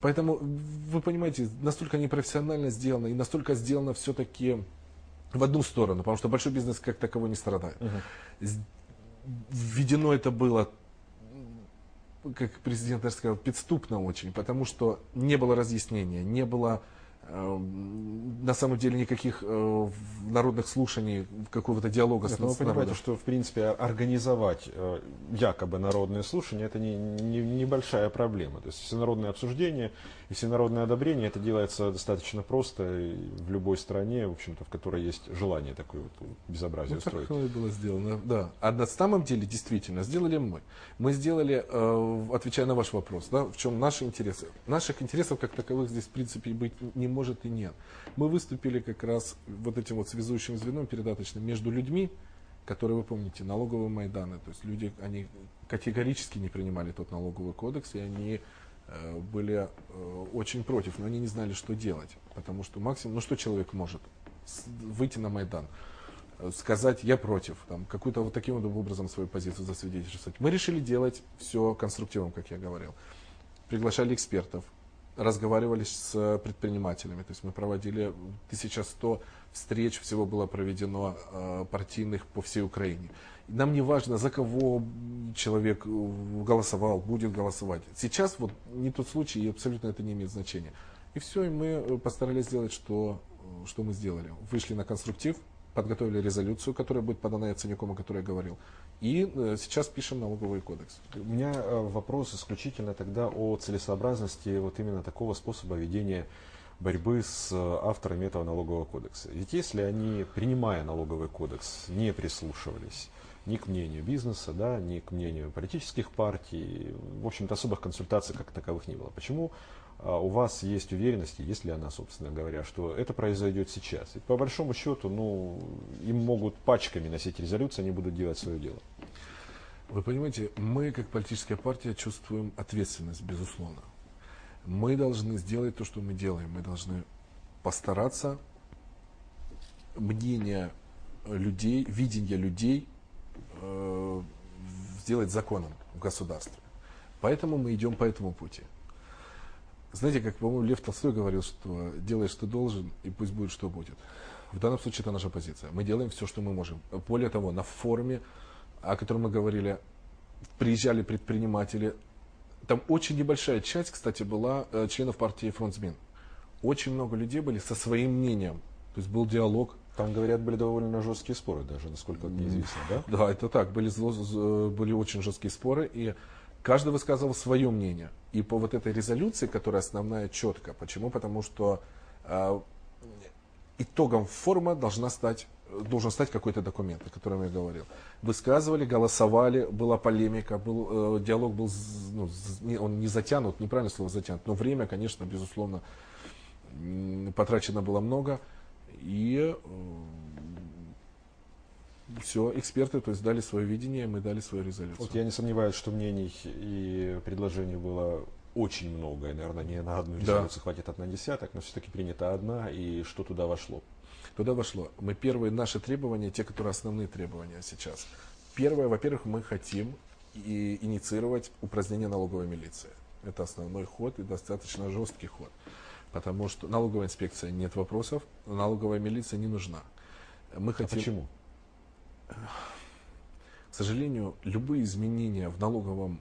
Поэтому, вы понимаете, настолько непрофессионально сделано и настолько сделано все-таки в одну сторону, потому что большой бизнес как таковой не страдает. Введено это было, как президент даже сказал, подступно очень, потому что не было разъяснения, не было на самом деле никаких народных слушаний, какого-то диалога с народом. Вы понимаете, народом. что в принципе организовать якобы народные слушания — это небольшая проблема. То есть всенародное обсуждение и всенародное одобрение — это делается достаточно просто и в любой стране, в общем-то, в которой есть желание такое вот безобразие устроить. Так оно и было сделано, да. А на самом деле, действительно, сделали мы. Мы сделали, отвечая на ваш вопрос, да, в чем наши интересы. Наших интересов как таковых здесь, в принципе, быть не может и нет. Мы выступили как раз вот этим вот связующим звеном передаточным между людьми, которые, вы помните, налоговые Майданы. То есть люди, они категорически не принимали тот налоговый кодекс, и они были очень против, но они не знали, что делать. Потому что максимум, ну что человек может? Выйти на Майдан, сказать «я против», там, какую-то вот таким вот образом свою позицию засвидетельствовать. Мы решили делать все конструктивом, как я говорил. Приглашали экспертов, разговаривали с предпринимателями. То есть мы проводили 1100 встреч, всего было проведено партийных по всей Украине. Нам не важно, за кого человек голосовал, будет голосовать. Сейчас вот не тот случай, и абсолютно это не имеет значения. И все, и мы постарались сделать, что мы сделали. Вышли на конструктив, подготовили резолюцию, которая будет подана Яценюком, о которой я говорил. И сейчас пишем налоговый кодекс. У меня вопрос исключительно тогда о целесообразности вот именно такого способа ведения борьбы с авторами этого налогового кодекса. Ведь если они, принимая налоговый кодекс, не прислушивались ни к мнению бизнеса, да, ни к мнению политических партий, в общем-то особых консультаций как таковых не было. Почему у вас есть уверенность, есть ли она, собственно говоря, что это произойдет сейчас? Ведь по большому счету, им могут пачками носить резолюции, они будут делать свое дело. Вы понимаете, мы как политическая партия чувствуем ответственность, безусловно. Мы должны сделать то, что мы делаем. Мы должны постараться мнение людей, видение людей сделать законом в государстве. Поэтому мы идем по этому пути. Знаете, как, по-моему, Лев Толстой говорил, что делай, что должен, и пусть будет, что будет. В данном случае это наша позиция. Мы делаем все, что мы можем. Более того, на форуме, о котором мы говорили, приезжали предприниматели. Там очень небольшая часть, кстати, была членов партии «Фронтсмен». Очень много людей были со своим мнением. То есть был диалог. Там, говорят, были довольно жесткие споры даже, насколько мне известно, да? Да, это так. Были очень жесткие споры, и каждый высказывал свое мнение. И по вот этой резолюции, которая основная, четко. Почему? Потому что итогом форума должен стать какой-то документ, о котором я говорил. Высказывали, голосовали, была полемика, диалог был, он не затянут, неправильное слово затянут, но время, конечно, безусловно, потрачено было много. И все, эксперты, то есть, дали свое видение, мы дали свою резолюцию. Вот я не сомневаюсь, что мнений и предложений было очень много, и, наверное, не на одну резолюцию хватит на десяток, но все-таки принята одна, и что туда вошло? Туда вошло. Мы первые наши требования, те, которые основные требования сейчас. Первое, во-первых, мы хотим инициировать упразднение налоговой милиции. Это основной ход и достаточно жесткий ход. Потому что налоговая инспекция, нет вопросов, налоговая милиция не нужна. Мы хотим... Почему? К сожалению, любые изменения в налоговом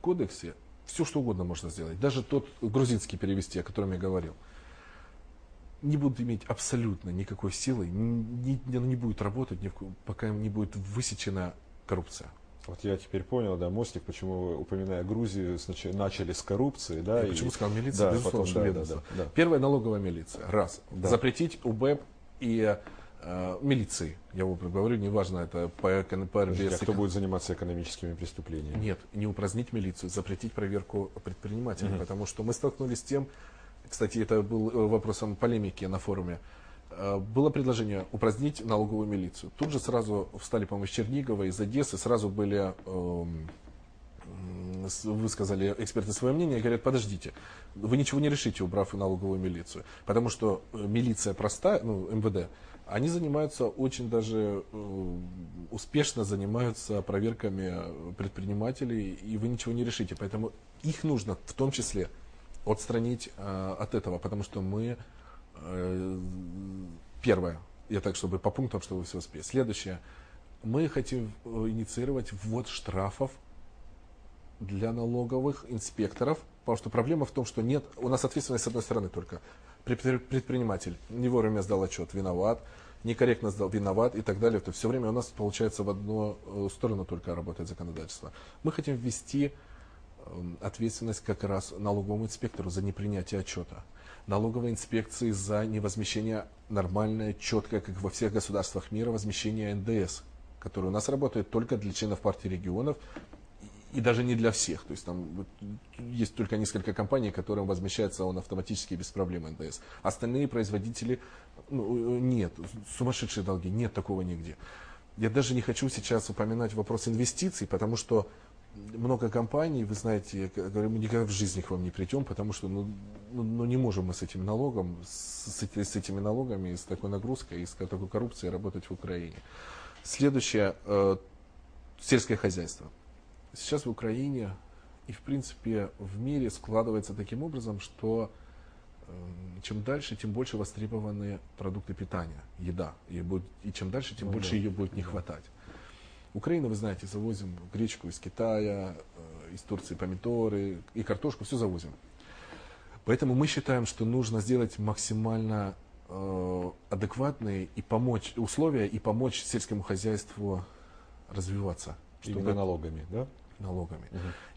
кодексе, все что угодно можно сделать. Даже тот грузинский перевести, о котором я говорил, не будут иметь абсолютно никакой силы, не будет работать, пока не будет высечена коррупция. Вот я теперь понял, да, мостик, почему, упоминая Грузию, начали с коррупции, да. Почему сказал милиция, да, безусловно, потом, да. Первая налоговая милиция. Раз. Да. Запретить УБЭП и милиции. Я говорю, неважно, это по кто будет заниматься экономическими преступлениями? Нет, не упразднить милицию, запретить проверку предпринимателей, потому что мы столкнулись с тем, кстати, это был вопросом полемики на форуме, было предложение упразднить налоговую милицию. Тут же сразу встали, по-моему, из Чернигова, из Одессы, сразу были, высказали эксперты свое мнение и говорят, подождите, вы ничего не решите, убрав налоговую милицию. Потому что милиция простая, МВД, они занимаются очень даже успешно занимаются проверками предпринимателей, и вы ничего не решите. Поэтому их нужно в том числе отстранить от этого, потому что мы, первое, я так, чтобы по пунктам, чтобы все успеть. Следующее, мы хотим инициировать ввод штрафов для налоговых инспекторов, потому что проблема в том, что нет, у нас ответственность с одной стороны только. Предприниматель не вовремя сдал отчет, виноват, некорректно сдал, виноват и так далее. То все время у нас получается в одну сторону только работает законодательство. Мы хотим ввести ответственность как раз налоговому инспектору за непринятие отчета, налоговой инспекции за невозмещение нормальное, четкое, как во всех государствах мира, возмещение НДС, которое у нас работает только для членов партии регионов и даже не для всех. То есть там есть только несколько компаний, которым возмещается он автоматически без проблем НДС. Остальные производители, нет, сумасшедшие долги, нет такого нигде. Я даже не хочу сейчас упоминать вопрос инвестиций, потому что много компаний, вы знаете, мы никогда в жизни к вам не придем, потому что не можем мы с этим налогом, с этими налогами, с такой нагрузкой, с такой коррупцией работать в Украине. Следующее, сельское хозяйство. Сейчас в Украине и в принципе в мире складывается таким образом, что чем дальше, тем больше востребованы продукты питания, еда. И чем дальше, тем больше ее будет не хватать. Украину, вы знаете, завозим гречку из Китая, из Турции помидоры и картошку, все завозим. Поэтому мы считаем, что нужно сделать максимально адекватные и помочь условия и помочь сельскому хозяйству развиваться. Именно налогами, да? Налогами.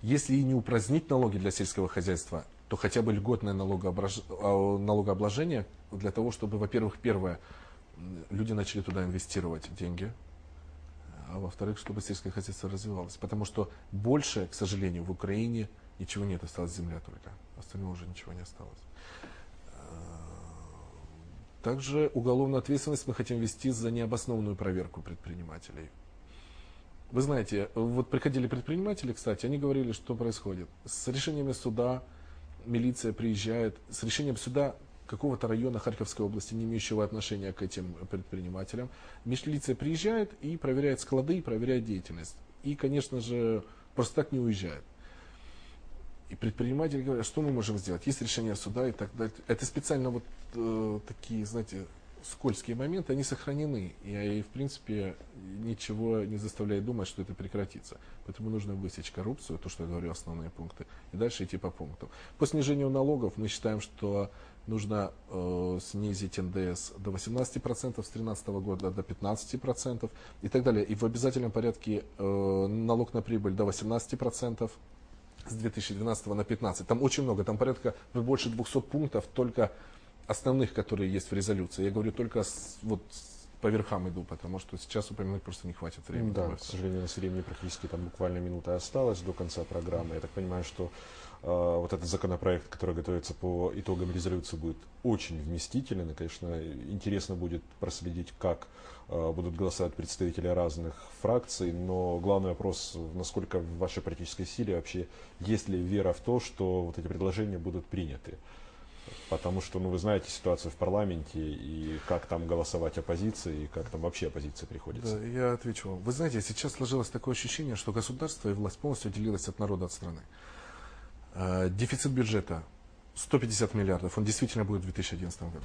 Если и не упразднить налоги для сельского хозяйства, то хотя бы льготное налогообложение для того, чтобы, во-первых, первое, люди начали туда инвестировать деньги, а во-вторых, чтобы сельское хозяйство развивалось. Потому что больше, к сожалению, в Украине ничего нет, осталась земля только. Остального уже ничего не осталось. Также уголовную ответственность мы хотим ввести за необоснованную проверку предпринимателей. Вы знаете, вот приходили предприниматели, кстати, они говорили, что происходит. С решениями суда милиция приезжает, с решением суда какого-то района Харьковской области, не имеющего отношения к этим предпринимателям, милиция приезжает и проверяет склады, проверяет деятельность. И, конечно же, просто так не уезжает. И предприниматели говорят, что мы можем сделать? Есть решение суда и так далее. Это специально вот такие, знаете, скользкие моменты, они сохранены. И в принципе, ничего не заставляет думать, что это прекратится. Поэтому нужно высечь коррупцию, то, что я говорю, основные пункты, и дальше идти по пунктам. По снижению налогов мы считаем, что нужно снизить НДС до 18% с 2013 года до 15% и так далее. И в обязательном порядке налог на прибыль до 18%. С 2012 на 15. Там очень много, там порядка больше 200 пунктов, только основных, которые есть в резолюции. Я говорю только по верхам иду, потому что сейчас упомянуть просто не хватит времени. Да, к сожалению, у нас времени практически там буквально минута осталась до конца программы. Я так понимаю, что вот этот законопроект, который готовится по итогам резолюции, будет очень вместителен. И, конечно, интересно будет проследить, как будут голосовать представители разных фракций. Но главный вопрос, насколько в вашей политической силе вообще есть ли вера в то, что вот эти предложения будут приняты. Потому что, вы знаете ситуацию в парламенте, и как там голосовать оппозиции, и как там вообще оппозиции приходится. Да, я отвечу вам. Вы знаете, сейчас сложилось такое ощущение, что государство и власть полностью отделилось от народа, от страны. Дефицит бюджета 150 миллиардов, он действительно будет в 2011 году.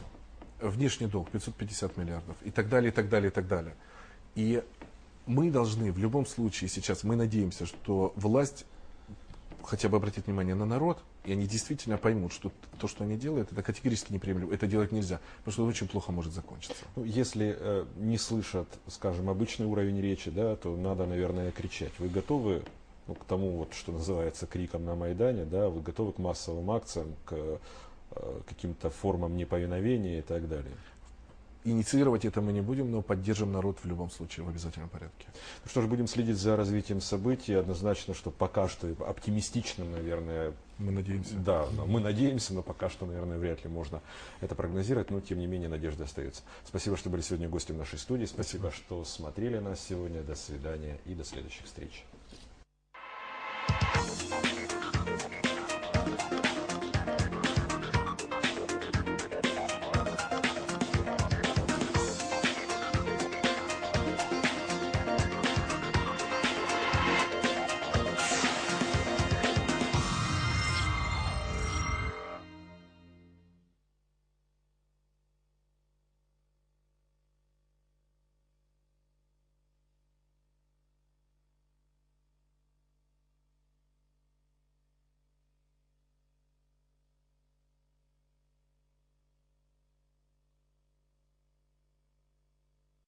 Внешний долг 550 миллиардов и так далее, и так далее, и так далее. И мы должны в любом случае сейчас, мы надеемся, что власть хотя бы обратит внимание на народ, и они действительно поймут, что то, что они делают, это категорически неприемлемо, это делать нельзя, потому что это очень плохо может закончиться. Если не слышат, скажем, обычный уровень речи, да, то надо, наверное, кричать. Вы готовы к тому, что называется криком на Майдане, да, вы готовы к массовым акциям, к каким-то формам неповиновения и так далее? Инициировать это мы не будем, но поддержим народ в любом случае в обязательном порядке. Ну что ж, будем следить за развитием событий. Однозначно, что пока что оптимистичным, наверное... Мы надеемся. Да, мы надеемся, но пока что, наверное, вряд ли можно это прогнозировать. Но, тем не менее, надежда остается. Спасибо, что были сегодня гостем нашей студии. Спасибо, что смотрели нас сегодня. До свидания и до следующих встреч.